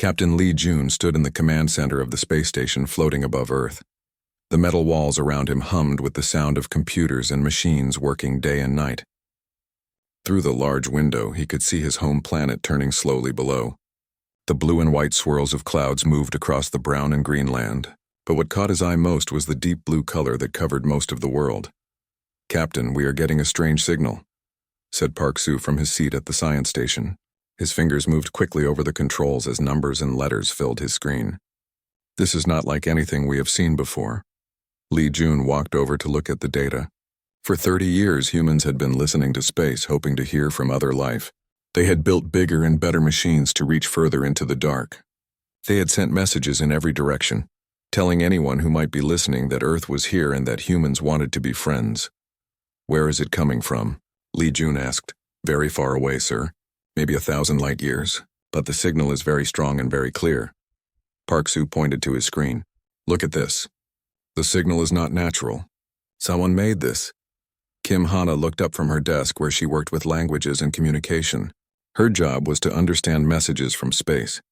Captain Lee Jun stood in the command center of the space station floating above Earth. The metal walls around him hummed with the sound of computers and machines working day and night. Through the large window, he could see his home planet turning slowly below. The blue and white swirls of clouds moved across the brown and green land, but what caught his eye most was the deep blue color that covered most of the world. "Captain, we are getting a strange signal," said Park Soo from his seat at the science station. His fingers moved quickly over the controls as numbers and letters filled his screen. "This is not like anything we have seen before." Lee Jun walked over to look at the data. For 30 years, humans had been listening to space, hoping to hear from other life. They had built bigger and better machines to reach further into the dark. They had sent messages in every direction, telling anyone who might be listening that Earth was here and that humans wanted to be friends. "Where is it coming from?" Lee Jun asked. "Very far away, sir. Maybe 1,000 light years, but the signal is very strong and very clear." Park Soo pointed to his screen. "Look at this. The signal is not natural. Someone made this." Kim Hana looked up from her desk where she worked with languages and communication. Her job was to understand messages from space.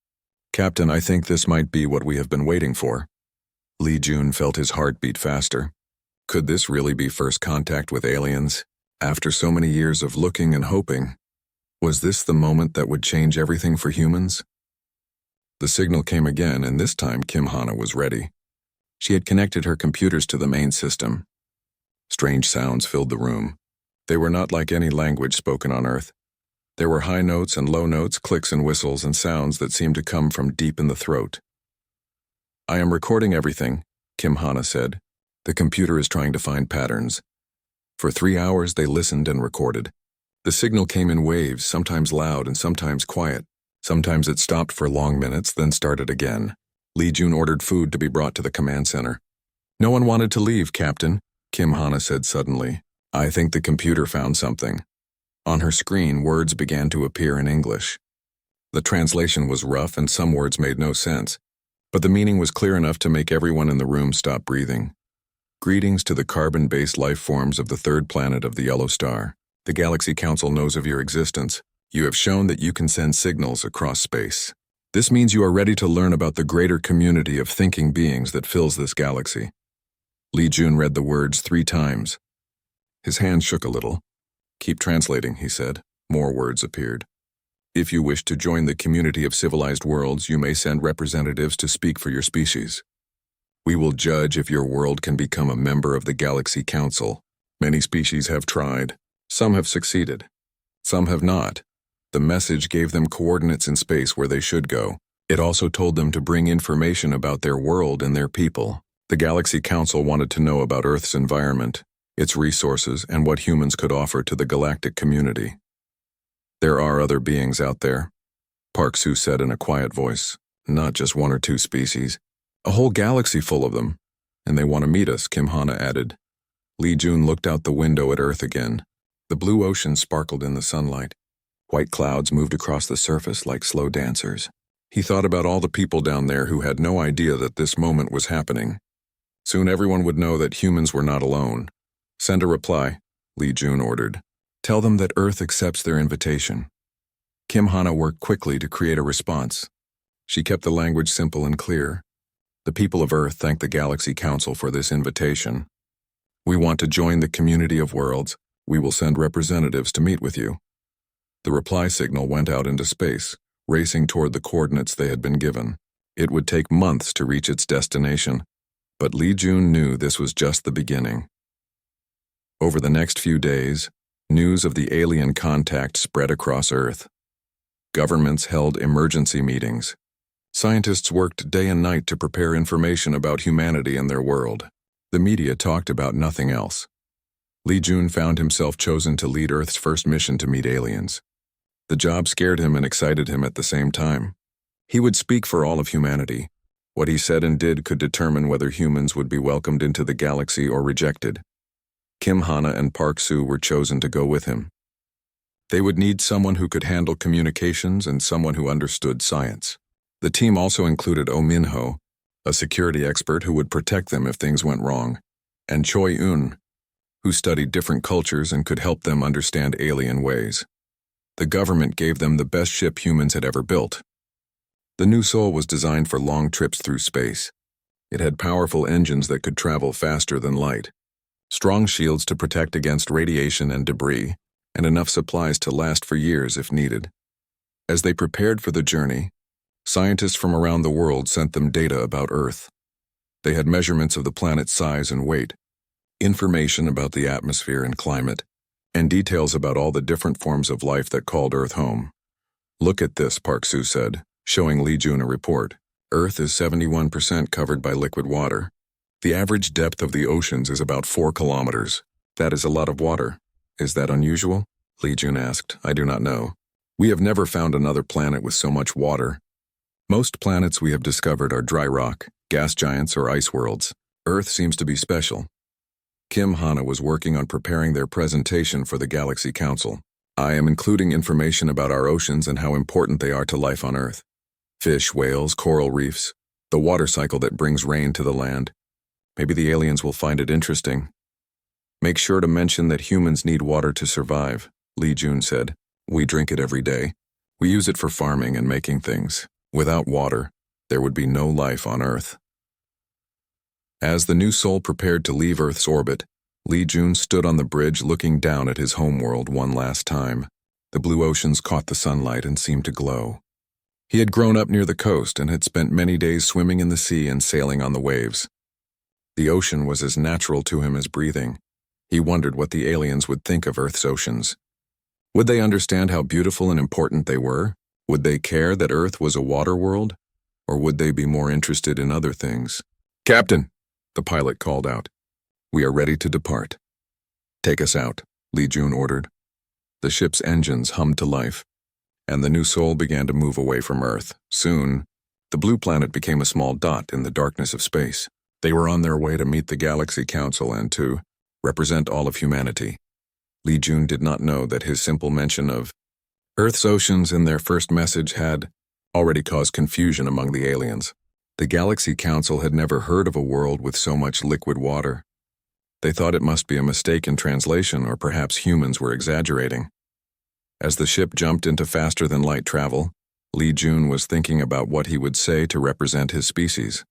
"Captain, I think this might be what we have been waiting for." Lee Jun felt his heart beat faster. Could this really be first contact with aliens? After so many years of looking and hoping, was this the moment that would change everything for humans? The signal came again, and this time Kim Hana was ready. She had connected her computers to the main system. Strange sounds filled the room. They were not like any language spoken on Earth. There were high notes and low notes, clicks and whistles, and sounds that seemed to come from deep in the throat. "I am recording everything," Kim Hana said. "The computer is trying to find patterns." For 3 hours they listened and recorded. The signal came in waves, sometimes loud and sometimes quiet. Sometimes it stopped for long minutes, then started again. Lee Jun ordered food to be brought to the command center. "No one wanted to leave, Captain," Kim Hana said suddenly. "I think the computer found something." On her screen, words began to appear in English. The translation was rough and some words made no sense, but the meaning was clear enough to make everyone in the room stop breathing. "Greetings to the carbon-based life forms of the third planet of the Yellow Star. The Galaxy Council knows of your existence. You have shown that you can send signals across space. This means you are ready to learn about the greater community of thinking beings that fills this galaxy." Lee Jun read the words 3 times. His hand shook a little. "Keep translating," he said. More words appeared. "If you wish to join the community of civilized worlds, you may send representatives to speak for your species. We will judge if your world can become a member of the Galaxy Council. Many species have tried. Some have succeeded. Some have not." The message gave them coordinates in space where they should go. It also told them to bring information about their world and their people. The Galaxy Council wanted to know about Earth's environment, its resources, and what humans could offer to the galactic community. "There are other beings out there," Park Soo said in a quiet voice. "Not just 1 or 2 species. A whole galaxy full of them. And they want to meet us," Kim Hana added. Lee Jun looked out the window at Earth again. The blue ocean sparkled in the sunlight. White clouds moved across the surface like slow dancers. He thought about all the people down there who had no idea that this moment was happening. Soon everyone would know that humans were not alone. "Send a reply," Lee Jun ordered. "Tell them that Earth accepts their invitation." Kim Hana worked quickly to create a response. She kept the language simple and clear. "The people of Earth thank the Galaxy Council for this invitation. We want to join the community of worlds. We will send representatives to meet with you." The reply signal went out into space, racing toward the coordinates they had been given. It would take months to reach its destination, but Lee Jun knew this was just the beginning. Over the next few days, news of the alien contact spread across Earth. Governments held emergency meetings. Scientists worked day and night to prepare information about humanity and their world. The media talked about nothing else. Lee Jun found himself chosen to lead Earth's first mission to meet aliens. The job scared him and excited him at the same time. He would speak for all of humanity. What he said and did could determine whether humans would be welcomed into the galaxy or rejected. Kim Hana and Park Soo were chosen to go with him. They would need someone who could handle communications and someone who understood science. The team also included Oh Min-ho, a security expert who would protect them if things went wrong, and Choi Eun, who studied different cultures and could help them understand alien ways. The government gave them the best ship humans had ever built. The new Sol was designed for long trips through space. It had powerful engines that could travel faster than light, strong shields to protect against radiation and debris, and enough supplies to last for years if needed. As they prepared for the journey, scientists from around the world sent them data about Earth. They had measurements of the planet's size and weight, information about the atmosphere and climate, and details about all the different forms of life that called Earth home. "Look at this," Park Soo said, showing Lee Jun a report. "Earth is 71% covered by liquid water. The average depth of the oceans is about 4 kilometers. That is a lot of water. Is that unusual?" Lee Jun asked. "I do not know. We have never found another planet with so much water. Most planets we have discovered are dry rock, gas giants, or ice worlds. Earth seems to be special." Kim Hana was working on preparing their presentation for the Galaxy Council. "I am including information about our oceans and how important they are to life on Earth. Fish, whales, coral reefs, the water cycle that brings rain to the land. Maybe the aliens will find it interesting. Make sure to mention that humans need water to survive," Lee Jun said. "We drink it every day. We use it for farming and making things. Without water, there would be no life on Earth." As the new Sol prepared to leave Earth's orbit, Lee Jun stood on the bridge looking down at his homeworld one last time. The blue oceans caught the sunlight and seemed to glow. He had grown up near the coast and had spent many days swimming in the sea and sailing on the waves. The ocean was as natural to him as breathing. He wondered what the aliens would think of Earth's oceans. Would they understand how beautiful and important they were? Would they care that Earth was a water world? Or would they be more interested in other things? "Captain," the pilot called out. "We are ready to depart." "Take us out," Lee Jun ordered. The ship's engines hummed to life, and the new Sol began to move away from Earth. Soon, the blue planet became a small dot in the darkness of space. They were on their way to meet the Galaxy Council and to represent all of humanity. Lee Jun did not know that his simple mention of Earth's oceans in their first message had already caused confusion among the aliens. The Galaxy Council had never heard of a world with so much liquid water. They thought it must be a mistake in translation, or perhaps humans were exaggerating. As the ship jumped into faster-than-light travel, Lee Jun was thinking about what he would say to represent his species.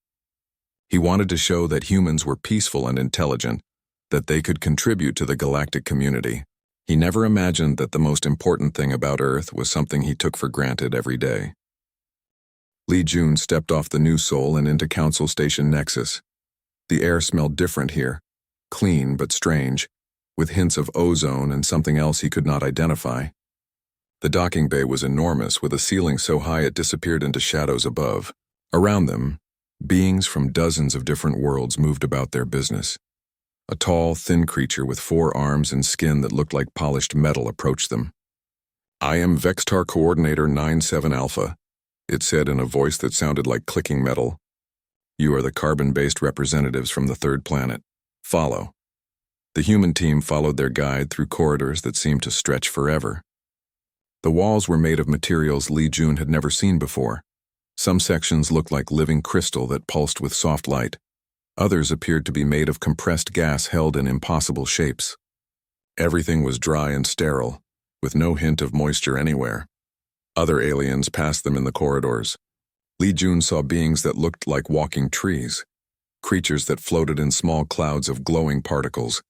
He wanted to show that humans were peaceful and intelligent, that they could contribute to the galactic community. He never imagined that the most important thing about Earth was something he took for granted every day. Lee Jun stepped off the new Sol and into Council Station Nexus. The air smelled different here, clean but strange, with hints of ozone and something else he could not identify. The docking bay was enormous, with a ceiling so high it disappeared into shadows above. Around them, beings from dozens of different worlds moved about their business. A tall, thin creature with 4 arms and skin that looked like polished metal approached them. "I am Vextar Coordinator 97 Alpha," it said in a voice that sounded like clicking metal. "You are the carbon-based representatives from the 3rd planet. Follow." The human team followed their guide through corridors that seemed to stretch forever. The walls were made of materials Lee Jun had never seen before. Some sections looked like living crystal that pulsed with soft light. Others appeared to be made of compressed gas held in impossible shapes. Everything was dry and sterile, with no hint of moisture anywhere. Other aliens passed them in the corridors. Lee Jun saw beings that looked like walking trees, creatures that floated in small clouds of glowing particles,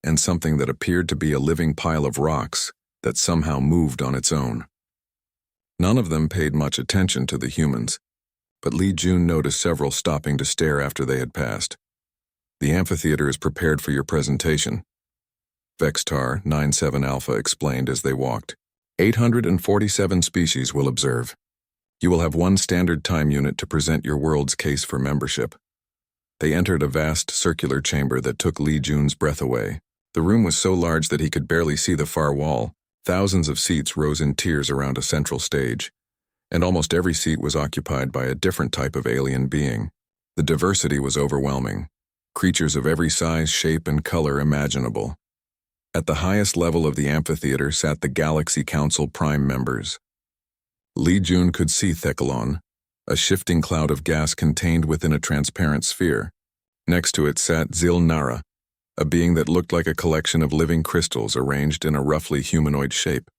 and something that appeared to be a living pile of rocks that somehow moved on its own. None of them paid much attention to the humans, but Lee Jun noticed several stopping to stare after they had passed. "The amphitheater is prepared for your presentation," Vextar 97 Alpha explained as they walked. 847 species will observe. You will have 1 standard time unit to present your world's case for membership. They entered a vast circular chamber that took Lee Jun's breath away. The room was so large that he could barely see the far wall. Thousands of seats rose in tiers around a central stage, and almost every seat was occupied by a different type of alien being. The diversity was overwhelming. Creatures of every size, shape, and color imaginable. At the highest level of the amphitheater sat the Galaxy Council Prime members. Lee Jun could see Thekalon, a shifting cloud of gas contained within a transparent sphere. Next to it sat Zil Nara, a being that looked like a collection of living crystals arranged in a roughly humanoid shape.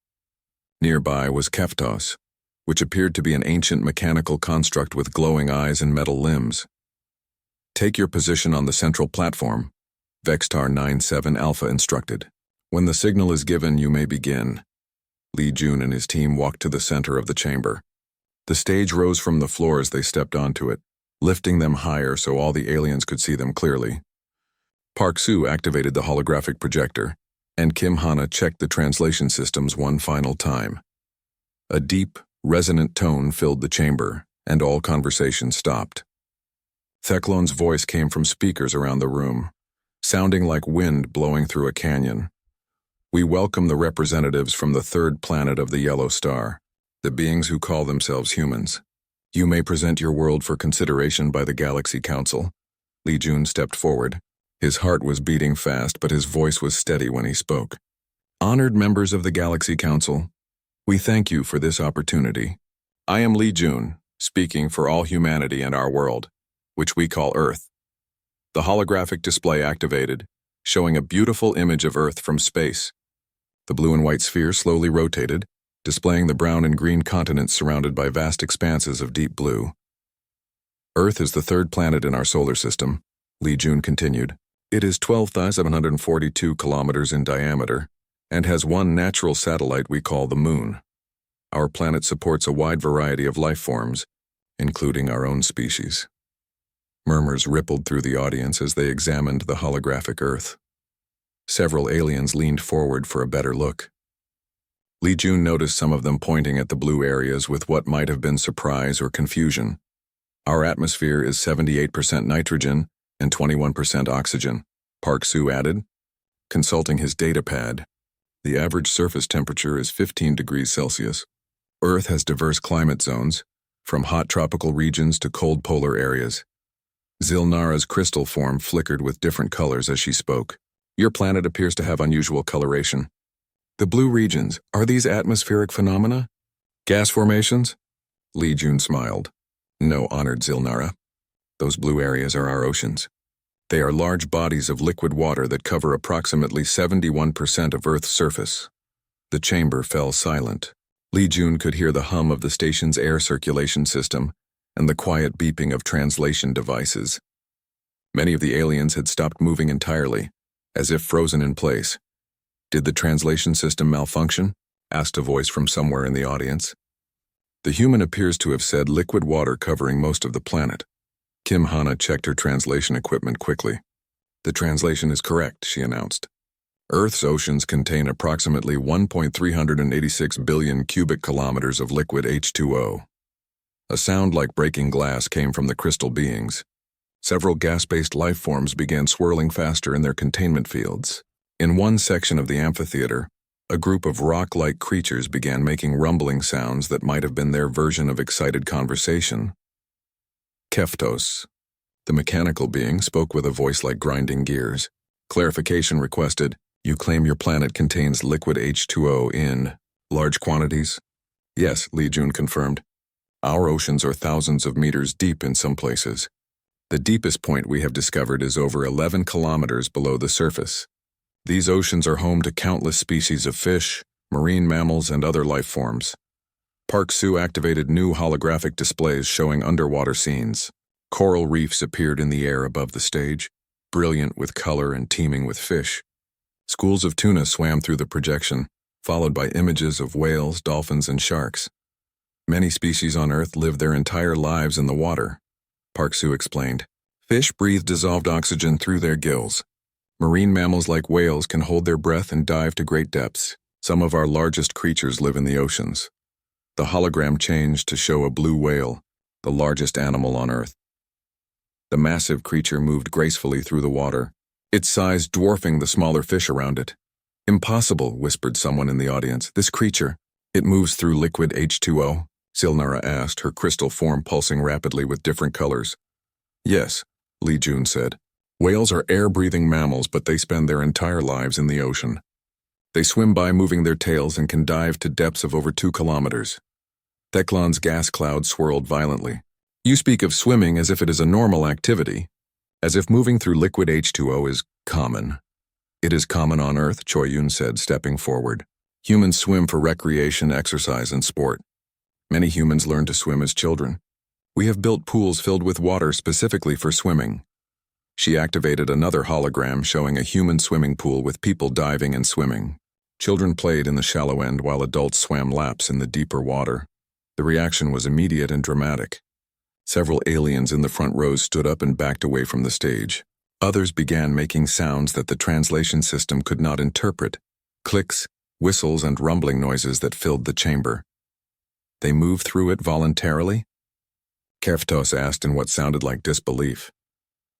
Nearby was Keftos, which appeared to be an ancient mechanical construct with glowing eyes and metal limbs. "Take your position on the central platform," Vextar 97 Alpha instructed. "When the signal is given, you may begin." Li Jun and his team walked to the center of the chamber. The stage rose from the floor as they stepped onto it, lifting them higher so all the aliens could see them clearly. Park Soo activated the holographic projector, and Kim Hana checked the translation systems one final time. A deep, resonant tone filled the chamber, and all conversation stopped. Theclon's voice came from speakers around the room, sounding like wind blowing through a canyon. "We welcome the representatives from the third planet of the Yellow Star, the beings who call themselves humans. You may present your world for consideration by the Galaxy Council." Li Jun stepped forward. His heart was beating fast, but his voice was steady when he spoke. "Honored members of the Galaxy Council, we thank you for this opportunity. I am Li Jun, speaking for all humanity and our world, which we call Earth." The holographic display activated, showing a beautiful image of Earth from space. The blue and white sphere slowly rotated, displaying the brown and green continents surrounded by vast expanses of deep blue. "Earth is the third planet in our solar system," Li Jun continued. "It is 12,742 kilometers in diameter and has one natural satellite we call the Moon. Our planet supports a wide variety of life forms, including our own species." Murmurs rippled through the audience as they examined the holographic Earth. Several aliens leaned forward for a better look. Li Jun noticed some of them pointing at the blue areas with what might have been surprise or confusion. "Our atmosphere is 78% nitrogen and 21% oxygen," Park Soo added, consulting his data pad. "The average surface temperature is 15 degrees Celsius. Earth has diverse climate zones, from hot tropical regions to cold polar areas." Zilnara's crystal form flickered with different colors as she spoke. "Your planet appears to have unusual coloration. The blue regions, are these atmospheric phenomena? Gas formations?" Li Jun smiled. "No, honored Zilnara. Those blue areas are our oceans. They are large bodies of liquid water that cover approximately 71% of Earth's surface." The chamber fell silent. Li Jun could hear the hum of the station's air circulation system and the quiet beeping of translation devices. Many of the aliens had stopped moving entirely, as if frozen in place. "Did the translation system malfunction?" asked a voice from somewhere in the audience. "The human appears to have said liquid water covering most of the planet." Kim Hana checked her translation equipment quickly. "The translation is correct," she announced. "Earth's oceans contain approximately 1.386 billion cubic kilometers of liquid H2O. A sound like breaking glass came from the crystal beings. Several gas-based life forms began swirling faster in their containment fields. In one section of the amphitheater, a group of rock-like creatures began making rumbling sounds that might have been their version of excited conversation. Keftos, the mechanical being, spoke with a voice like grinding gears. Clarification requested. "You claim your planet contains liquid H2O in large quantities?" "Yes," Li Jun confirmed. "Our oceans are thousands of meters deep in some places. The deepest point we have discovered is over 11 kilometers below the surface. These oceans are home to countless species of fish, marine mammals, and other life forms." Park Soo activated new holographic displays showing underwater scenes. Coral reefs appeared in the air above the stage, brilliant with color and teeming with fish. Schools of tuna swam through the projection, followed by images of whales, dolphins, and sharks. "Many species on Earth live their entire lives in the water," Park Soo explained. "Fish breathe dissolved oxygen through their gills. Marine mammals like whales can hold their breath and dive to great depths. Some of our largest creatures live in the oceans." The hologram changed to show a blue whale, the largest animal on Earth. The massive creature moved gracefully through the water, its size dwarfing the smaller fish around it. "Impossible," whispered someone in the audience. "This creature, it moves through liquid H2O?" Zilnara asked, her crystal form pulsing rapidly with different colors. "Yes," Li Jun said. "Whales are air-breathing mammals, but they spend their entire lives in the ocean. They swim by moving their tails and can dive to depths of over 2 kilometers. Theclon's gas cloud swirled violently. "You speak of swimming as if it is a normal activity, as if moving through liquid H2O is common." "It is common on Earth," Choi Yun said, stepping forward. "Humans swim for recreation, exercise, and sport. Many humans learn to swim as children. We have built pools filled with water specifically for swimming. She activated another hologram showing a human swimming pool with people diving and swimming. Children played in the shallow end while adults swam laps in the deeper water. The reaction was immediate and dramatic. Several aliens in the front rows stood up and backed away from the stage. Others began making sounds that the translation system could not interpret, clicks, whistles, and rumbling noises that filled the chamber. They moved through it voluntarily? Keftos asked in what sounded like disbelief.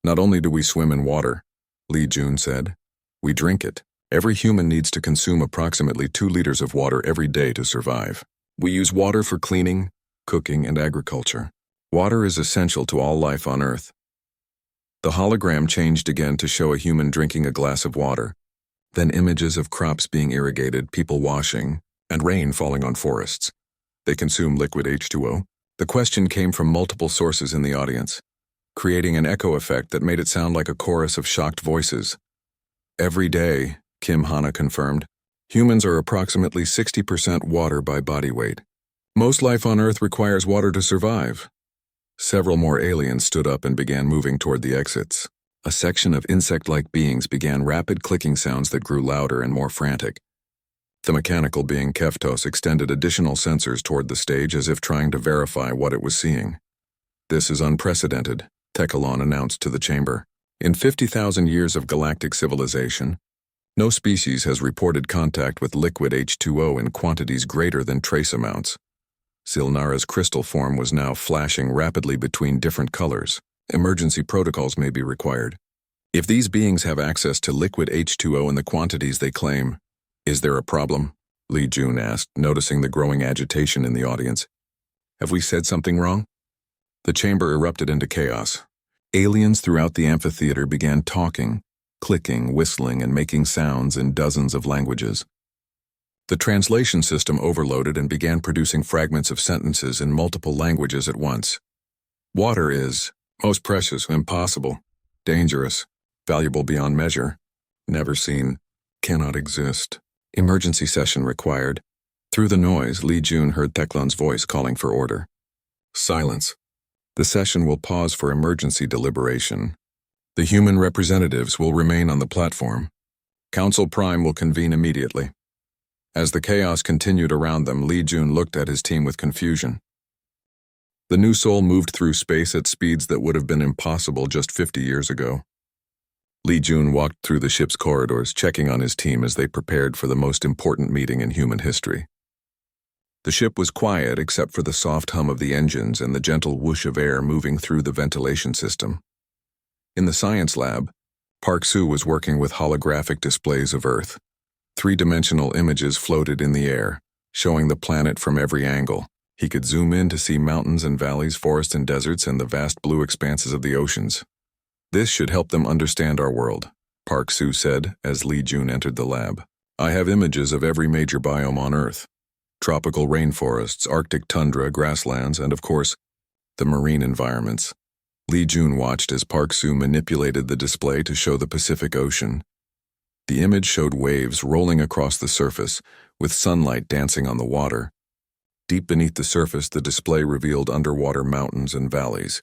Not only do we swim in water, Li Jun said, we drink it. Every human needs to consume approximately 2 liters of water every day to survive. We use water for cleaning, cooking, and agriculture. Water is essential to all life on Earth. The hologram changed again to show a human drinking a glass of water, then images of crops being irrigated, people washing, and rain falling on forests. They consume liquid H2O. The question came from multiple sources in the audience, creating an echo effect that made it sound like a chorus of shocked voices. Every day, Kim Hana confirmed, humans are approximately 60% water by body weight. Most life on Earth requires water to survive. Several more aliens stood up and began moving toward the exits. A section of insect-like beings began rapid clicking sounds that grew louder and more frantic. The mechanical being Keftos extended additional sensors toward the stage as if trying to verify what it was seeing. This is unprecedented, Tekalon announced to the chamber. In 50,000 years of galactic civilization, no species has reported contact with liquid H2O in quantities greater than trace amounts. Silnara's crystal form was now flashing rapidly between different colors. Emergency protocols may be required. If these beings have access to liquid H2O in the quantities they claim, is there a problem? Li Jun asked, noticing the growing agitation in the audience. Have we said something wrong? The chamber erupted into chaos. Aliens throughout the amphitheater began talking, clicking, whistling, and making sounds in dozens of languages. The translation system overloaded and began producing fragments of sentences in multiple languages at once. Water is most precious, impossible, dangerous, valuable beyond measure, never seen, cannot exist. Emergency session required. Through the noise, Li Jun heard Teklon's voice calling for order. Silence. The session will pause for emergency deliberation. The human representatives will remain on the platform. Council Prime will convene immediately. As the chaos continued around them, Li Jun looked at his team with confusion. The new soul moved through space at speeds that would have been impossible just 50 years ago. Li Jun walked through the ship's corridors, checking on his team as they prepared for the most important meeting in human history. The ship was quiet except for the soft hum of the engines and the gentle whoosh of air moving through the ventilation system. In the science lab, Park Soo was working with holographic displays of Earth. 3-dimensional images floated in the air, showing the planet from every angle. He could zoom in to see mountains and valleys, forests and deserts, and the vast blue expanses of the oceans. This should help them understand our world, Park Soo said as Li Jun entered the lab. I have images of every major biome on Earth. Tropical rainforests, Arctic tundra, grasslands, and of course, the marine environments. Li Jun watched as Park Soo manipulated the display to show the Pacific Ocean. The image showed waves rolling across the surface, with sunlight dancing on the water. Deep beneath the surface, the display revealed underwater mountains and valleys,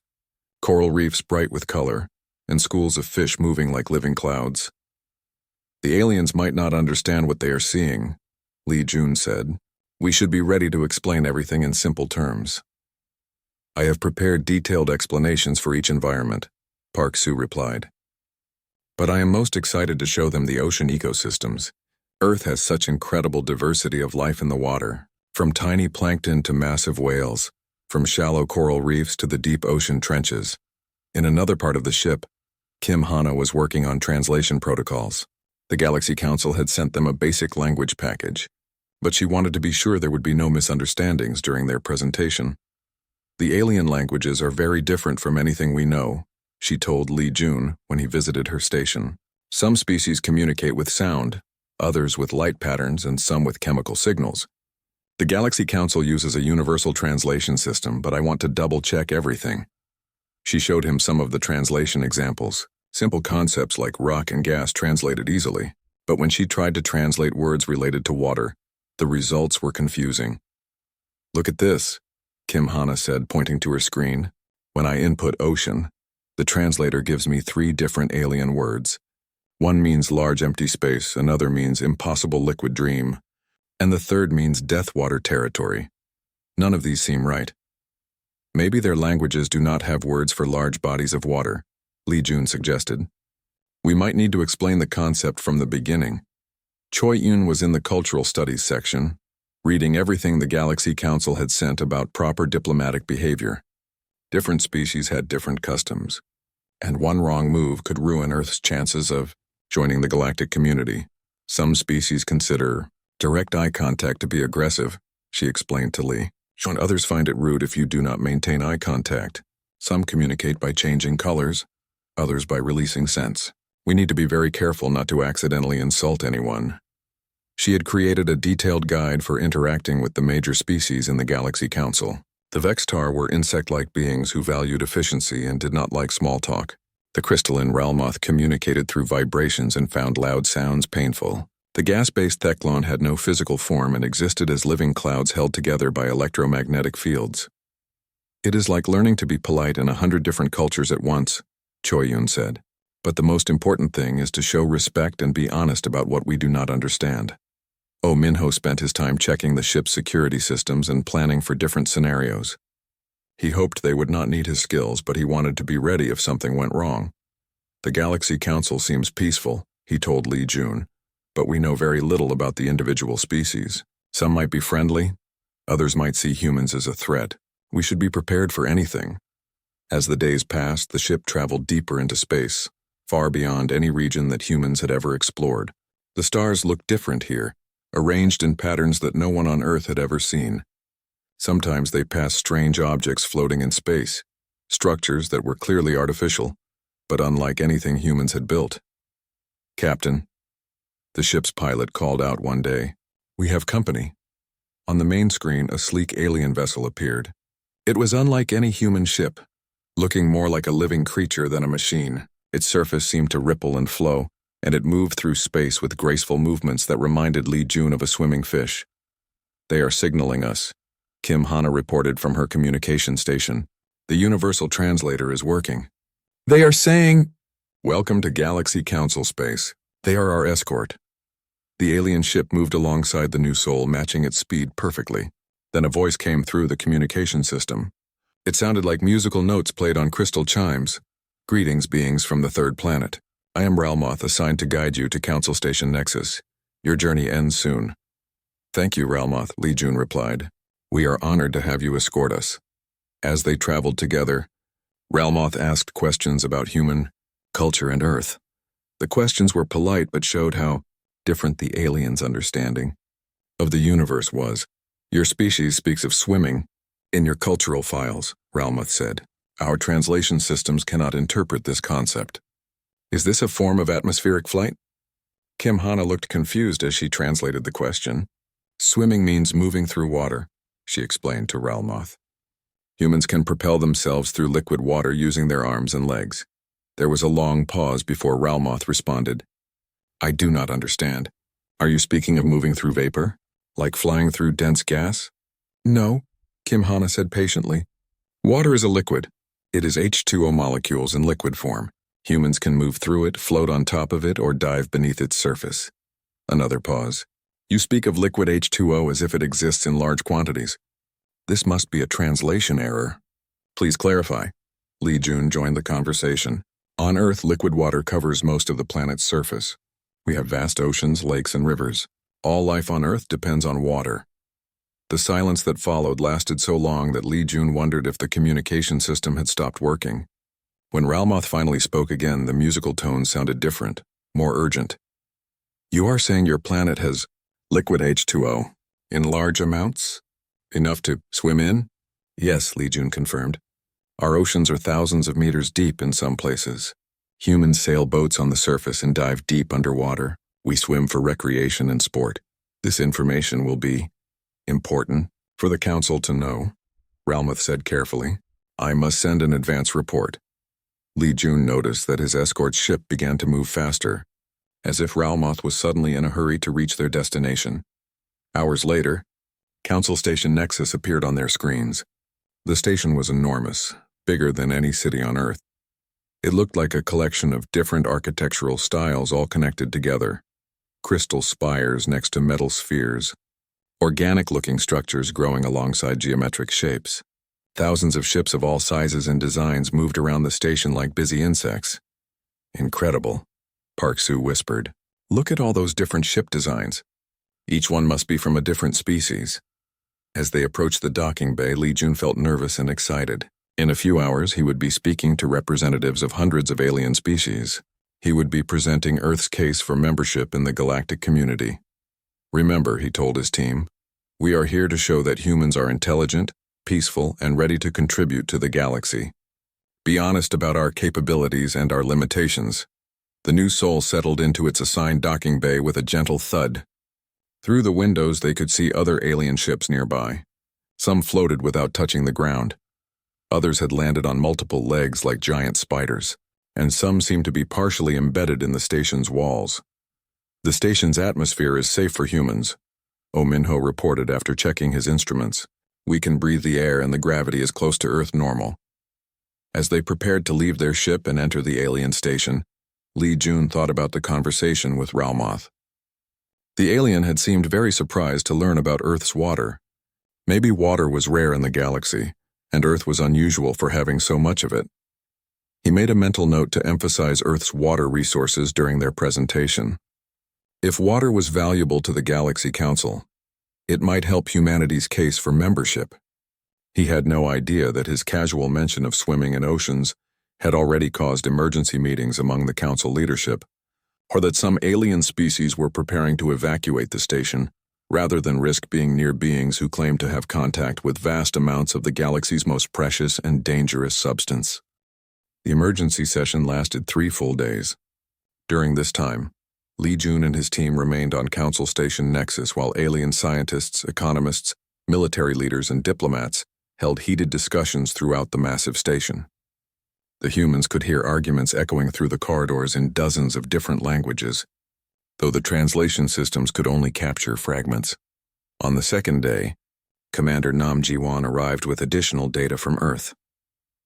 coral reefs bright with color, and schools of fish moving like living clouds. The aliens might not understand what they are seeing, Li Jun said. We should be ready to explain everything in simple terms. I have prepared detailed explanations for each environment, Park Soo replied. But I am most excited to show them the ocean ecosystems. Earth has such incredible diversity of life in the water, from tiny plankton to massive whales, from shallow coral reefs to the deep ocean trenches. In another part of the ship, Kim Hana was working on translation protocols. The Galaxy Council had sent them a basic language package, but she wanted to be sure there would be no misunderstandings during their presentation. The alien languages are very different from anything we know, she told Li Jun when he visited her station. Some species communicate with sound, others with light patterns, and some with chemical signals. The Galaxy Council uses a universal translation system, but I want to double-check everything. She showed him some of the translation examples. Simple concepts like rock and gas translated easily, but when she tried to translate words related to water, the results were confusing. Look at this, Kim Hana said, pointing to her screen. When I input ocean, the translator gives me 3 different alien words. One means large empty space, another means impossible liquid dream, and the third means deathwater territory. None of these seem right. Maybe their languages do not have words for large bodies of water, Li Jun suggested. We might need to explain the concept from the beginning. Choi Yun was in the cultural studies section, reading everything the Galaxy Council had sent about proper diplomatic behavior. Different species had different customs, and one wrong move could ruin Earth's chances of joining the galactic community. Some species consider direct eye contact to be aggressive, she explained to Li. Others find it rude if you do not maintain eye contact. Some communicate by changing colors, others by releasing scents. We need to be very careful not to accidentally insult anyone. She had created a detailed guide for interacting with the major species in the Galaxy Council. The Vextar were insect-like beings who valued efficiency and did not like small talk. The crystalline Ralmoth communicated through vibrations and found loud sounds painful. The gas-based Theclon had no physical form and existed as living clouds held together by electromagnetic fields. It is like learning to be polite in 100 different cultures at once, Choi Yun said. But the most important thing is to show respect and be honest about what we do not understand. Oh Minho spent his time checking the ship's security systems and planning for different scenarios. He hoped they would not need his skills, but he wanted to be ready if something went wrong. The Galaxy Council seems peaceful, he told Li Jun, but we know very little about the individual species. Some might be friendly, others might see humans as a threat. We should be prepared for anything. As the days passed, the ship traveled deeper into space, far beyond any region that humans had ever explored. The stars looked different here, arranged in patterns that no one on Earth had ever seen. Sometimes they passed strange objects floating in space, structures that were clearly artificial, but unlike anything humans had built. Captain, the ship's pilot called out one day, "We have company." On the main screen, a sleek alien vessel appeared. It was unlike any human ship, looking more like a living creature than a machine. Its surface seemed to ripple and flow, and it moved through space with graceful movements that reminded Li Jun of a swimming fish. "They are signaling us," Kim Hana reported from her communication station. "The universal translator is working. They are saying, 'Welcome to Galaxy Council space. They are our escort.'" The alien ship moved alongside the new soul, matching its speed perfectly. Then a voice came through the communication system. It sounded like musical notes played on crystal chimes. "Greetings, beings from the third planet. I am Ralmoth, assigned to guide you to Council Station Nexus. Your journey ends soon." "Thank you, Ralmoth," Li Jun replied. "We are honored to have you escort us." As they traveled together, Ralmoth asked questions about human culture and Earth. The questions were polite but showed how different the aliens' understanding of the universe was. "Your species speaks of swimming in your cultural files," Ralmoth said. "Our translation systems cannot interpret this concept. Is this a form of atmospheric flight?" Kim Hana looked confused as she translated the question. "Swimming means moving through water," she explained to Ralmoth. "Humans can propel themselves through liquid water using their arms and legs." There was a long pause before Ralmoth responded. "I do not understand. Are you speaking of moving through vapor? Like flying through dense gas?" "No," Kim Hana said patiently. "Water is a liquid. It is H2O molecules in liquid form. Humans can move through it, float on top of it, or dive beneath its surface." Another pause. "You speak of liquid H2O as if it exists in large quantities. This must be a translation error. Please clarify." Li Jun joined the conversation. "On Earth, liquid water covers most of the planet's surface. We have vast oceans, lakes, and rivers. All life on Earth depends on water." The silence that followed lasted so long that Li Jun wondered if the communication system had stopped working. When Ralmoth finally spoke again, the musical tone sounded different, more urgent. "You are saying your planet has liquid H2O in large amounts? Enough to swim in?" "Yes," Li Jun confirmed. "Our oceans are thousands of meters deep in some places. Humans sail boats on the surface and dive deep underwater. We swim for recreation and sport. This information will be important for the Council to know," Ralmoth said carefully. "I must send an advance report." Li Jun noticed that his escort ship began to move faster, as if Ralmoth was suddenly in a hurry to reach their destination. Hours later, Council Station Nexus appeared on their screens. The station was enormous, bigger than any city on Earth. It looked like a collection of different architectural styles all connected together. Crystal spires next to metal spheres. Organic-looking structures growing alongside geometric shapes. Thousands of ships of all sizes and designs moved around the station like busy insects. Incredible, Park Soo whispered. Look at all those different ship designs. Each one must be from a different species. As they approached the docking bay, Lee Jun felt nervous and excited. In a few hours, he would be speaking to representatives of hundreds of alien species. He would be presenting Earth's case for membership in the galactic community. Remember, he told his team, we are here to show that humans are intelligent, peaceful, and ready to contribute to the galaxy. Be honest about our capabilities and our limitations. The new soul settled into its assigned docking bay with a gentle thud. Through the windows, they could see other alien ships nearby. Some floated without touching the ground. Others had landed on multiple legs like giant spiders, and some seemed to be partially embedded in the station's walls. The station's atmosphere is safe for humans, Oh Minho reported after checking his instruments. We can breathe the air and the gravity is close to Earth normal. As they prepared to leave their ship and enter the alien station, Lee Jun thought about the conversation with Ralmoth. The alien had seemed very surprised to learn about Earth's water. Maybe water was rare in the galaxy, and Earth was unusual for having so much of it. He made a mental note to emphasize Earth's water resources during their presentation. If water was valuable to the Galaxy Council, it might help humanity's case for membership. He had no idea that his casual mention of swimming in oceans had already caused emergency meetings among the Council leadership, or that some alien species were preparing to evacuate the station, rather than risk being near beings who claimed to have contact with vast amounts of the galaxy's most precious and dangerous substance. The emergency session lasted 3 full days. During this time, Lee Jun and his team remained on Council Station Nexus while alien scientists, economists, military leaders, and diplomats held heated discussions throughout the massive station. The humans could hear arguments echoing through the corridors in dozens of different languages, though the translation systems could only capture fragments. On the second day, Commander Nam Ji-won arrived with additional data from Earth.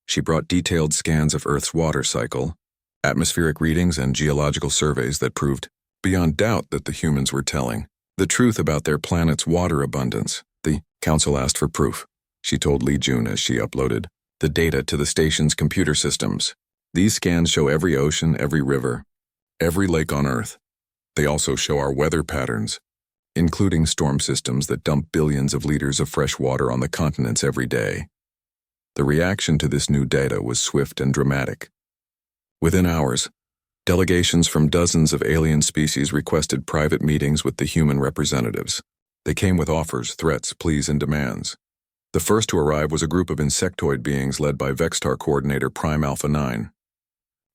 She brought detailed scans of Earth's water cycle, atmospheric readings, and geological surveys that proved beyond doubt that the humans were telling the truth about their planet's water abundance. The Council asked for proof, she told Lee Jun as she uploaded the data to the station's computer systems. These scans show every ocean, every river, every lake on Earth. They also show our weather patterns, including storm systems that dump billions of liters of fresh water on the continents every day. The reaction to this new data was swift and dramatic. Within hours, delegations from dozens of alien species requested private meetings with the human representatives. They came with offers, threats, pleas, and demands. The first to arrive was a group of insectoid beings led by Vextar coordinator Prime Alpha 9.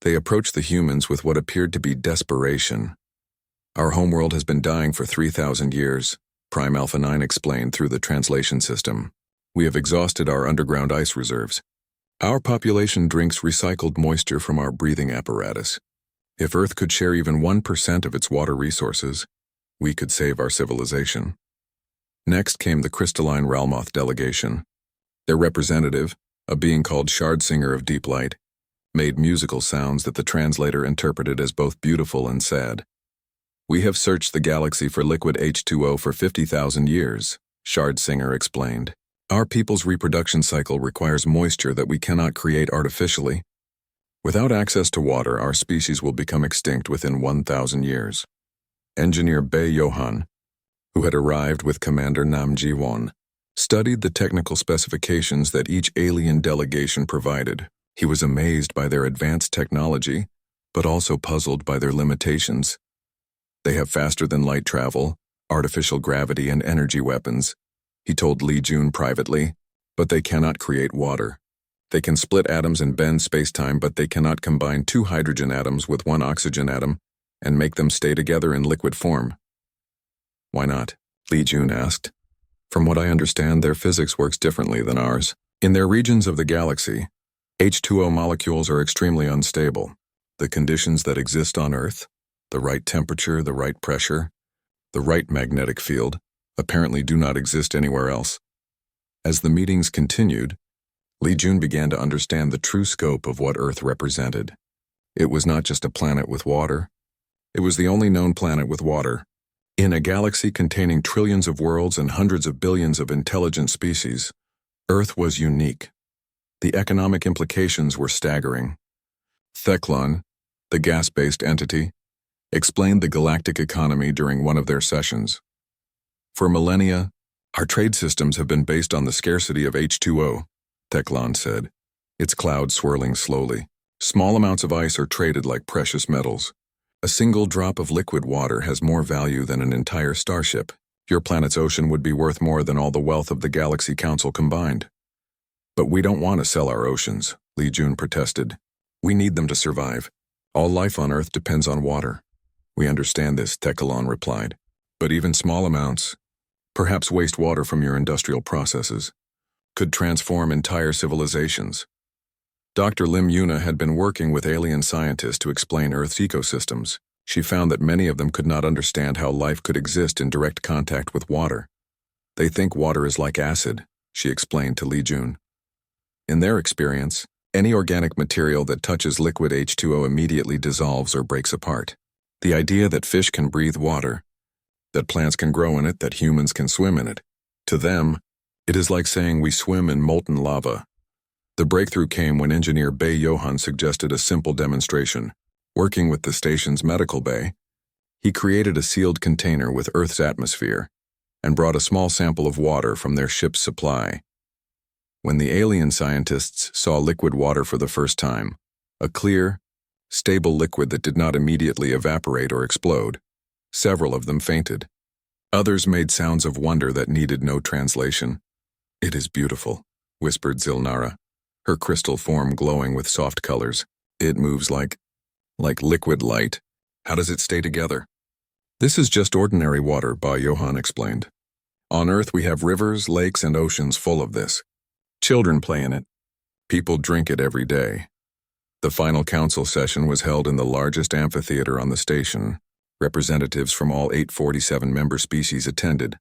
They approached the humans with what appeared to be desperation. Our homeworld has been dying for 3,000 years, Prime Alpha 9 explained through the translation system. We have exhausted our underground ice reserves. Our population drinks recycled moisture from our breathing apparatus. If Earth could share even 1% of its water resources, we could save our civilization. Next came the crystalline Ralmoth delegation. Their representative, a being called Shardsinger of Deep Light, made musical sounds that the translator interpreted as both beautiful and sad. We have searched the galaxy for liquid H2O for 50,000 years, Shardsinger explained. Our people's reproduction cycle requires moisture that we cannot create artificially. Without access to water, our species will become extinct within 1,000 years. Engineer Bae Johan, who had arrived with Commander Nam Ji-won, studied the technical specifications that each alien delegation provided. He was amazed by their advanced technology, but also puzzled by their limitations. They have faster-than-light travel, artificial gravity, and energy weapons, he told Lee Jun privately, but they cannot create water. They can split atoms and bend space-time, but they cannot combine 2 hydrogen atoms with 1 oxygen atom and make them stay together in liquid form. Why not? Lee Jun asked. From what I understand, their physics works differently than ours. In their regions of the galaxy, H2O molecules are extremely unstable. The conditions that exist on Earth, the right temperature, the right pressure, the right magnetic field, apparently do not exist anywhere else. As the meetings continued, Li Jun began to understand the true scope of what Earth represented. It was not just a planet with water. It was the only known planet with water. In a galaxy containing trillions of worlds and hundreds of billions of intelligent species, Earth was unique. The economic implications were staggering. Theclon, the gas-based entity, explained the galactic economy during one of their sessions. For millennia, our trade systems have been based on the scarcity of H2O, Theclon said, its clouds swirling slowly. Small amounts of ice are traded like precious metals. A single drop of liquid water has more value than an entire starship. Your planet's ocean would be worth more than all the wealth of the Galaxy Council combined. But we don't want to sell our oceans, Li Jun protested. We need them to survive. All life on Earth depends on water. We understand this, Theclon replied. But even small amounts, perhaps wastewater from your industrial processes, could transform entire civilizations. Dr. Lim Yuna had been working with alien scientists to explain Earth's ecosystems. She found that many of them could not understand how life could exist in direct contact with water. They think water is like acid, she explained to Li Jun. In their experience, any organic material that touches liquid H2O immediately dissolves or breaks apart. The idea that fish can breathe water, that plants can grow in it, that humans can swim in it, to them, it is like saying we swim in molten lava. The breakthrough came when engineer Bei Johan suggested a simple demonstration. Working with the station's medical bay, he created a sealed container with Earth's atmosphere and brought a small sample of water from their ship's supply. When the alien scientists saw liquid water for the first time, a clear, stable liquid that did not immediately evaporate or explode, several of them fainted. Others made sounds of wonder that needed no translation. "It is beautiful," whispered Zilnara, her crystal form glowing with soft colors. "It moves like liquid light. How does it stay together?" "This is just ordinary water," Ba Johan explained. "On Earth we have rivers, lakes, and oceans full of this. Children play in it. People drink it every day." The final council session was held in the largest amphitheater on the station. Representatives from all 847 member species attended,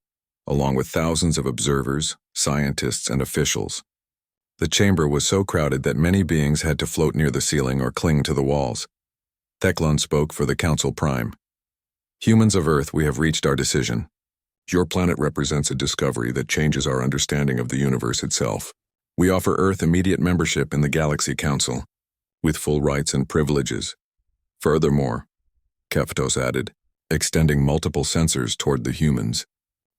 along with thousands of observers, scientists, and officials. The chamber was so crowded that many beings had to float near the ceiling or cling to the walls. Theclon spoke for the Council Prime. "Humans of Earth, we have reached our decision. Your planet represents a discovery that changes our understanding of the universe itself. We offer Earth immediate membership in the Galaxy Council, with full rights and privileges. Furthermore," Keftos added, extending multiple sensors toward the humans,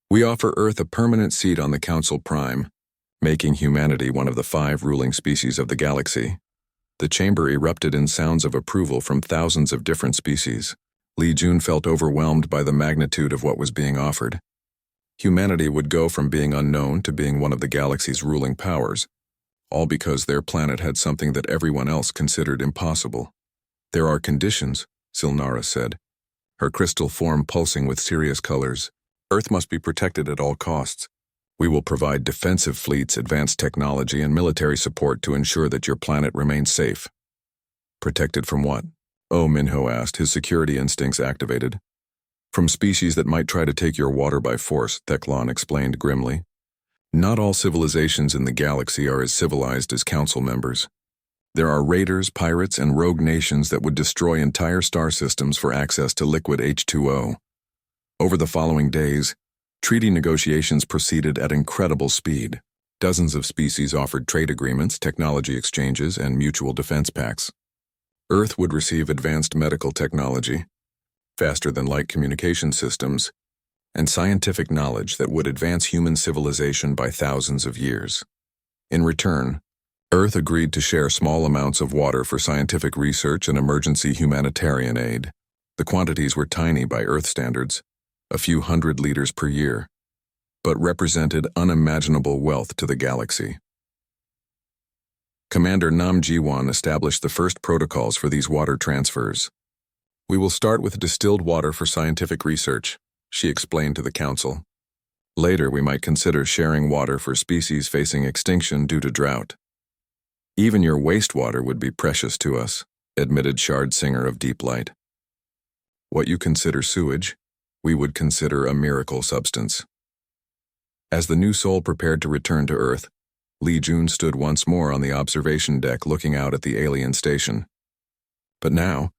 "we offer Earth a permanent seat on the Council Prime, making humanity one of the 5 ruling species of the galaxy." The chamber erupted in sounds of approval from thousands of different species. Li Jun felt overwhelmed by the magnitude of what was being offered. Humanity would go from being unknown to being one of the galaxy's ruling powers, all because their planet had something that everyone else considered impossible. "There are conditions," Silnara said, her crystal form pulsing with serious colors. "Earth must be protected at all costs. We will provide defensive fleets, advanced technology, and military support to ensure that your planet remains safe." "Protected from what?" Oh Minho asked, his security instincts activated. "From species that might try to take your water by force," Theclon explained grimly. "Not all civilizations in the galaxy are as civilized as council members. There are raiders, pirates, and rogue nations that would destroy entire star systems for access to liquid H2O. Over the following days, treaty negotiations proceeded at incredible speed. Dozens of species offered trade agreements, technology exchanges, and mutual defense pacts. Earth would receive advanced medical technology, faster-than-light communication systems, and scientific knowledge that would advance human civilization by thousands of years. In return, Earth agreed to share small amounts of water for scientific research and emergency humanitarian aid. The quantities were tiny by Earth standards, a few hundred liters per year, but represented unimaginable wealth to the galaxy. Commander Nam Jiwon established the first protocols for these water transfers. "We will start with distilled water for scientific research," she explained to the council. "Later, we might consider sharing water for species facing extinction due to drought." "Even your wastewater would be precious to us," admitted Shard Singer of Deep Light. "What you consider sewage, we would consider a miracle substance." As the new soul prepared to return to Earth, Li Jun stood once more on the observation deck looking out at the alien station. But now,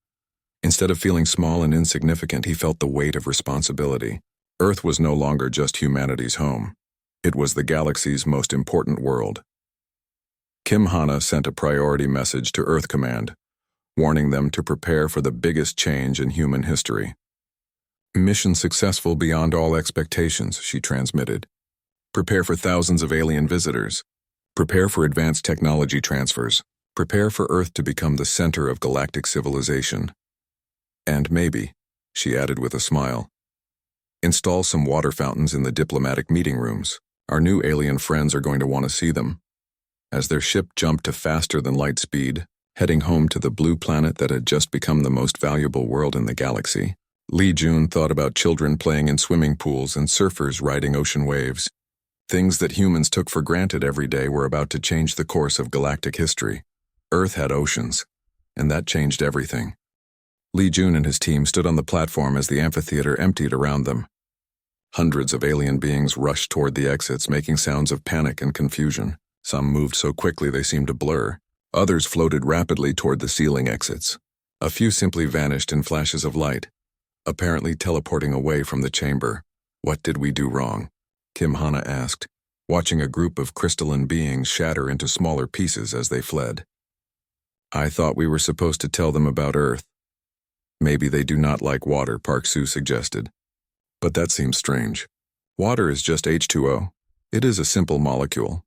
instead of feeling small and insignificant, he felt the weight of responsibility. Earth was no longer just humanity's home. It was the galaxy's most important world. Kim Hana sent a priority message to Earth Command, warning them to prepare for the biggest change in human history. Mission successful beyond all expectations, she transmitted. Prepare for thousands of alien visitors. Prepare for advanced technology transfers. Prepare for Earth to become the center of galactic civilization. And maybe, she added with a smile, install some water fountains in the diplomatic meeting rooms. Our new alien friends are going to want to see them. As their ship jumped to faster than light speed, heading home to the blue planet that had just become the most valuable world in the galaxy, Li Jun thought about children playing in swimming pools and surfers riding ocean waves. Things that humans took for granted every day were about to change the course of galactic history. Earth had oceans, and that changed everything. Li Jun and his team stood on the platform as the amphitheater emptied around them. Hundreds of alien beings rushed toward the exits, making sounds of panic and confusion. Some moved so quickly they seemed to blur. Others floated rapidly toward the ceiling exits. A few simply vanished in flashes of light, apparently teleporting away from the chamber. What did we do wrong? Kim Hana asked, watching a group of crystalline beings shatter into smaller pieces as they fled. I thought we were supposed to tell them about Earth. Maybe they do not like water, Park Soo suggested. But that seems strange. Water is just H2O. It is a simple molecule.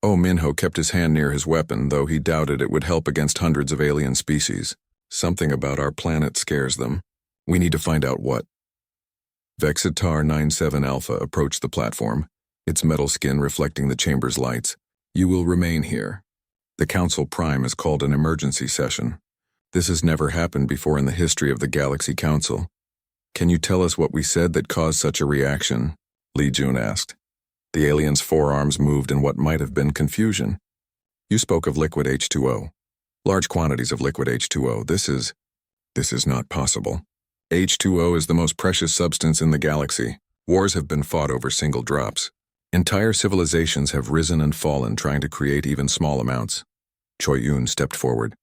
Oh Minho kept his hand near his weapon, though he doubted it would help against hundreds of alien species. Something about our planet scares them. We need to find out what. Vexitar 97 Alpha approached the platform, its metal skin reflecting the chamber's lights. You will remain here. The Council Prime has called an emergency session. This has never happened before in the history of the Galaxy Council. Can you tell us what we said that caused such a reaction? Li Jun asked. The alien's forearms moved in what might have been confusion. You spoke of liquid H2O. Large quantities of liquid H2O. This is not possible. H2O is the most precious substance in the galaxy. Wars have been fought over single drops. Entire civilizations have risen and fallen trying to create even small amounts. Choi Yun stepped forward.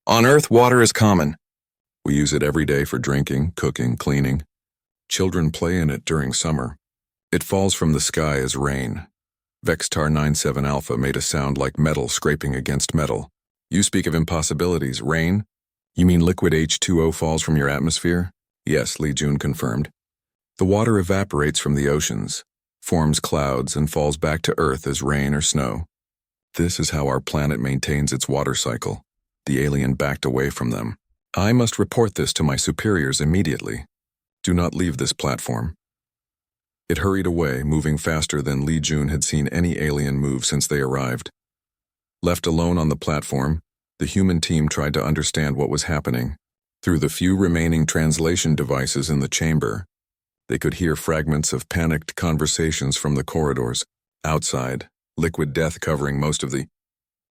On Earth, water is common. We use it every day for drinking, cooking, cleaning. Children play in it during summer. It falls from the sky as rain. Vextar 97 Alpha made a sound like metal scraping against metal. You speak of impossibilities. Rain? You mean liquid H2O falls from your atmosphere? Yes, Li Jun confirmed. The water evaporates from the oceans, forms clouds, and falls back to Earth as rain or snow. This is how our planet maintains its water cycle. The alien backed away from them. I must report this to my superiors immediately. Do not leave this platform. It hurried away, moving faster than Li Jun had seen any alien move since they arrived. Left alone on the platform, the human team tried to understand what was happening. Through the few remaining translation devices in the chamber, they could hear fragments of panicked conversations from the corridors. Outside, liquid death covering most of the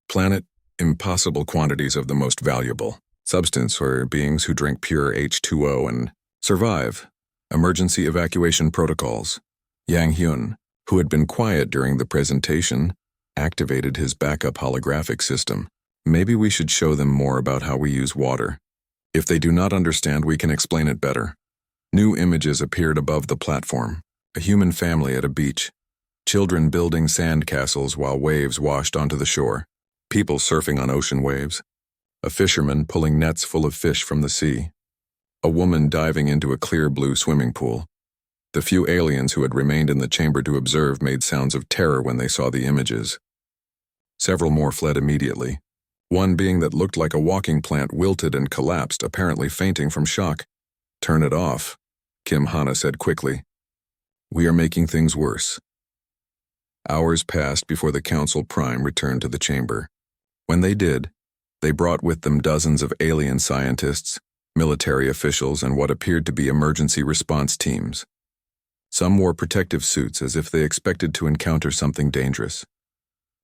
planet, impossible quantities of the most valuable substance or beings who drink pure H2O and survive. Emergency evacuation protocols. Yang Hyun, who had been quiet during the presentation, activated his backup holographic system. Maybe we should show them more about how we use water. If they do not understand, we can explain it better. New images appeared above the platform. A human family at a beach. Children building sand castles while waves washed onto the shore. People surfing on ocean waves. A fisherman pulling nets full of fish from the sea. A woman diving into a clear blue swimming pool. The few aliens who had remained in the chamber to observe made sounds of terror when they saw the images. Several more fled immediately. One being that looked like a walking plant wilted and collapsed, apparently fainting from shock. Turn it off, Kim Hana said quickly. We are making things worse. Hours passed before the Council Prime returned to the chamber. When they did, they brought with them dozens of alien scientists, military officials, and what appeared to be emergency response teams. Some wore protective suits as if they expected to encounter something dangerous.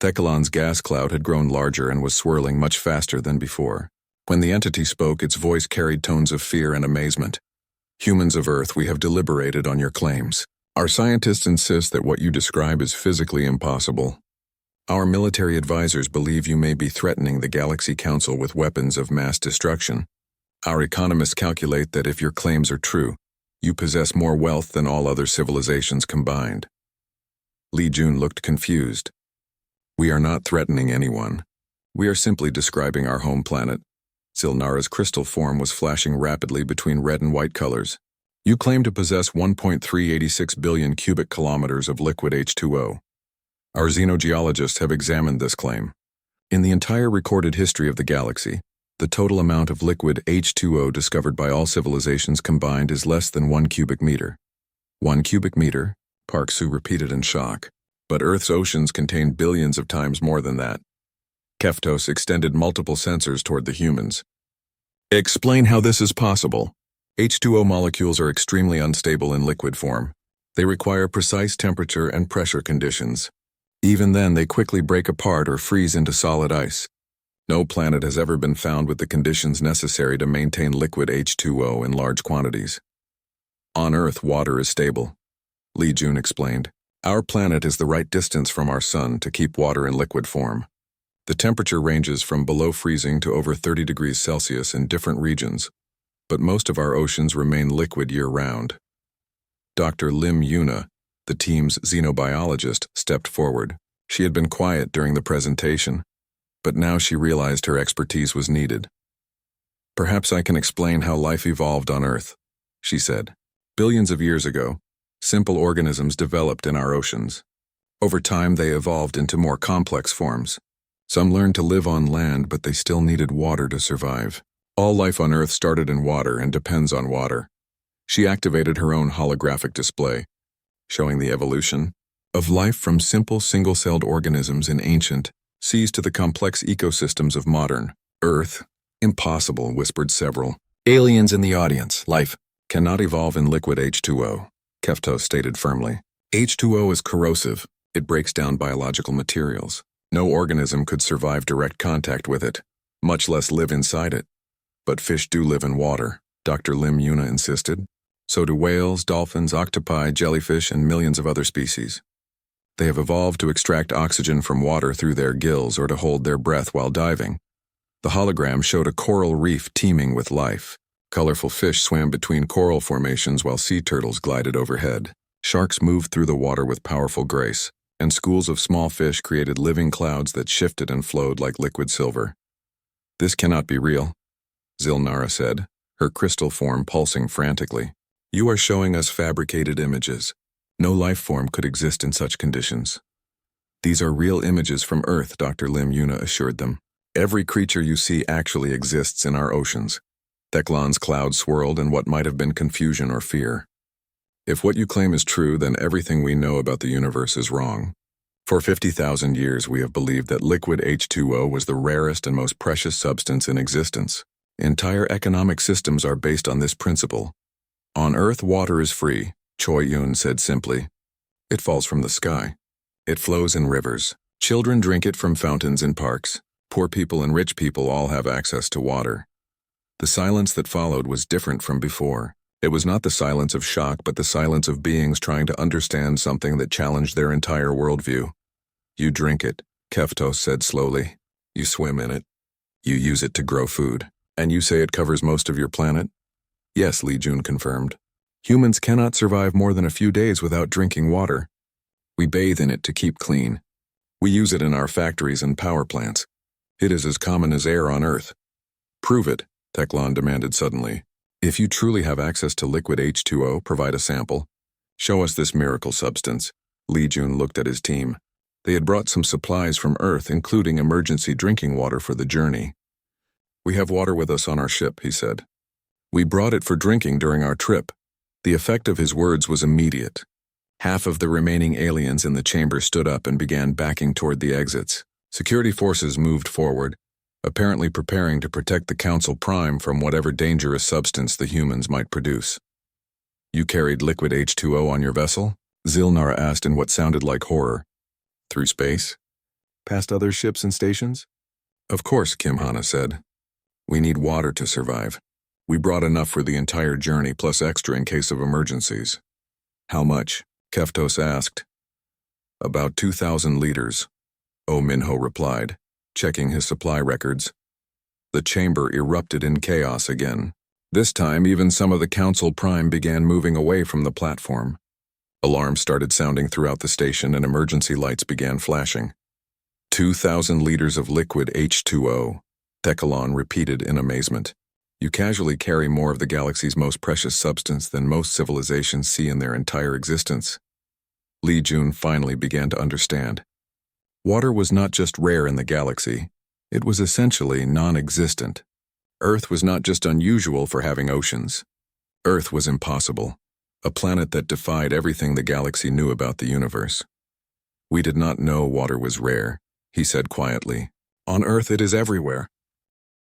Thecalon's gas cloud had grown larger and was swirling much faster than before. When the entity spoke, its voice carried tones of fear and amazement. Humans of Earth, we have deliberated on your claims. Our scientists insist that what you describe is physically impossible. Our military advisors believe you may be threatening the Galaxy Council with weapons of mass destruction. Our economists calculate that if your claims are true, you possess more wealth than all other civilizations combined. Li Jun looked confused. We are not threatening anyone. We are simply describing our home planet. Zilnara's crystal form was flashing rapidly between red and white colors. You claim to possess 1.386 billion cubic kilometers of liquid H2O. Our xenogeologists have examined this claim. In the entire recorded history of the galaxy, the total amount of liquid H2O discovered by all civilizations combined is less than 1 cubic meter. 1 cubic meter? Park Su repeated in shock. But Earth's oceans contain billions of times more than that. Keftos extended multiple sensors toward the humans. Explain how this is possible. H2O molecules are extremely unstable in liquid form. They require precise temperature and pressure conditions. Even then, they quickly break apart or freeze into solid ice. No planet has ever been found with the conditions necessary to maintain liquid H2O in large quantities. On Earth, water is stable. Li Jun explained. Our planet is the right distance from our sun to keep water in liquid form. The temperature ranges from below freezing to over 30 degrees Celsius in different regions, but most of our oceans remain liquid year-round. Dr. Lim Yuna, the team's xenobiologist, stepped forward. She had been quiet during the presentation, but now she realized her expertise was needed. Perhaps I can explain how life evolved on Earth, she said. Billions of years ago, simple organisms developed in our oceans. Over time, they evolved into more complex forms. Some learned to live on land, but they still needed water to survive. All life on Earth started in water and depends on water. She activated her own holographic display, showing the evolution of life from simple single-celled organisms in ancient seas to the complex ecosystems of modern Earth. Impossible, whispered several. Aliens in the audience. Life cannot evolve in liquid H2O, Keftos stated firmly. H2O is corrosive. It breaks down biological materials. No organism could survive direct contact with it, much less live inside it. But fish do live in water, Dr. Lim Yuna insisted. So do whales, dolphins, octopi, jellyfish, and millions of other species. They have evolved to extract oxygen from water through their gills or to hold their breath while diving. The hologram showed a coral reef teeming with life. Colorful fish swam between coral formations while sea turtles glided overhead. Sharks moved through the water with powerful grace, and schools of small fish created living clouds that shifted and flowed like liquid silver. This cannot be real, Zilnara said, her crystal form pulsing frantically. You are showing us fabricated images. No life form could exist in such conditions. These are real images from Earth, Dr. Lim Yuna assured them. Every creature you see actually exists in our oceans. Theklan's cloud swirled in what might have been confusion or fear. If what you claim is true, then everything we know about the universe is wrong. For 50,000 years, we have believed that liquid H2O was the rarest and most precious substance in existence. Entire economic systems are based on this principle. On Earth, water is free, Choi Yun said simply. It falls from the sky. It flows in rivers. Children drink it from fountains in parks. Poor people and rich people all have access to water. The silence that followed was different from before. It was not the silence of shock, but the silence of beings trying to understand something that challenged their entire worldview. You drink it, Keftos said slowly. You swim in it. You use it to grow food. And you say it covers most of your planet? Yes, Li Jun confirmed. Humans cannot survive more than a few days without drinking water. We bathe in it to keep clean. We use it in our factories and power plants. It is as common as air on Earth. Prove it, Teklan demanded suddenly. If you truly have access to liquid H2O, provide a sample. Show us this miracle substance. Li Jun looked at his team. They had brought some supplies from Earth, including emergency drinking water for the journey. We have water with us on our ship, he said. We brought it for drinking during our trip. The effect of his words was immediate. Half of the remaining aliens in the chamber stood up and began backing toward the exits. Security forces moved forward, apparently preparing to protect the Council Prime from whatever dangerous substance the humans might produce. You carried liquid H2O on your vessel? Zilnara asked in what sounded like horror. Through space? Past other ships and stations? Of course, Kim Hana said. We need water to survive. We brought enough for the entire journey, plus extra in case of emergencies. How much? Keftos asked. About 2,000 liters. Oh Minho replied, checking his supply records. The chamber erupted in chaos again. This time, even some of the Council Prime began moving away from the platform. Alarms started sounding throughout the station and emergency lights began flashing. 2,000 liters of liquid H2O, Thecalon repeated in amazement. You casually carry more of the galaxy's most precious substance than most civilizations see in their entire existence. Li Jun finally began to understand. Water was not just rare in the galaxy, it was essentially non-existent. Earth was not just unusual for having oceans. Earth was impossible, a planet that defied everything the galaxy knew about the universe. We did not know water was rare, he said quietly. On Earth it is everywhere.